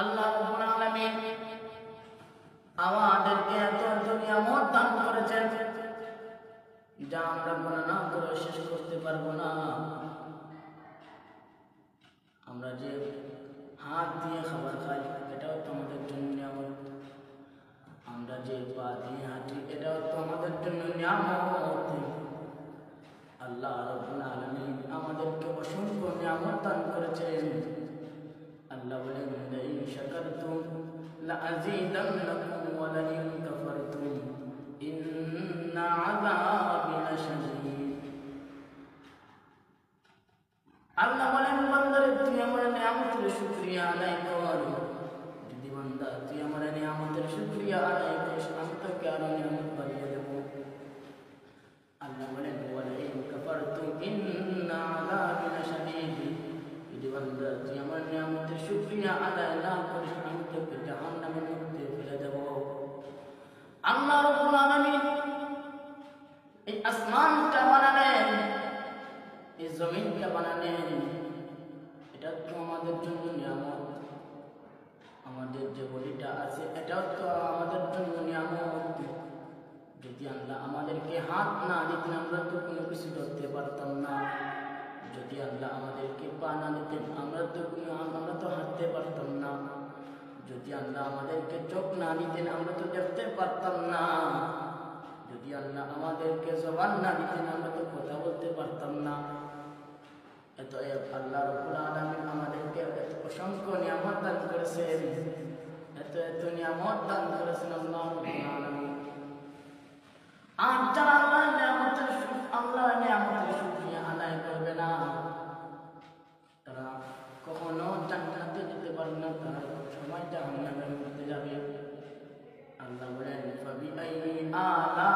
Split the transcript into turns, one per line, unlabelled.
আল্লাহ রাব্বুল আলামিন আমাদেরকে এত নিয়ামত দান করেছেন যা আমরা গণনা করে শেষ করতে পারবো না। আমরা যে হাত দিয়ে খাবার খাই এটাও তো আমাদের জন্য নিয়ামত। আমরা যে পা দিয়ে হাঁটি এটাও তো আমাদের জন্য নিয়ামত। আল্লাহ রাব্বুল আলামিন আমাদেরকে অসংখ্য নিয়ামত দান করেছেন। আল্লাহ বলেন, লাইন শাকারতুম লাযীদান্নাকুম ওয়া লাইন কাফারতুম ইন্না আযাবি লাশাদীদ। আল্লাহ বলেন, বান্দারে তুই আমার নিয়ামতের শুকরিয়া আদায় কর। যদি বান্দা তুই আমার নিয়ামতের শুকরিয়া আদায় করিস আমি তোকে আরো নিয়ামত বাড়িয়ে দেব। আল্লাহ বলেন, ওয়া লাইন কাফারতুম ইন্না আযাবি লাশাদীদ। যদি বান্দা তুই আমার নিয়ামতের শুকরিয়া আদায় না করিস আমি তোকে জাহান্নামের মধ্যে ফেলে দেব। আল্লাহ রাব্বুল আলামিন এই আসমানটা বানালেন, এই জমিনটা বানালেন, এটা তো আমাদের জন্য নিয়ামত। আমাদের যে বডিটা আছে এটাও তো আমাদের জন্য নিয়ামত। যদি আল্লাহ আমাদেরকে হাত না দিতেন আমরা তো কোনো কিছু করতে পারতাম না। যদি আল্লাহ আমাদেরকে পা না দিতেন আমরা তো হাঁটতে পারতাম না। যদি আল্লাহ আমাদেরকে চোখ না দিতেন আমরা তো দেখতে পারতাম না। যদি আল্লাহ আমাদেরকে জবান না দিতেন আমরা তো কথা বলতে পারতাম না। এত আল্লাহ রাব্বুল আলামিন আমাদেরকে অসংখ্য নিয়ামত দান করেছেন, এত নিয়ামত দান করেছেন আল্লাহ রাব্বুল আলামিন। আর যারা আল্লাহর নিয়ামতের শুকরিয়া আদায় করবে না তারা কখনো জান্নাতে যেতে পারবে না, তারা সময় জাহান্নামের মধ্যে যাবে। আল্লাহ বলেন, ফাবিআইয়ি আলা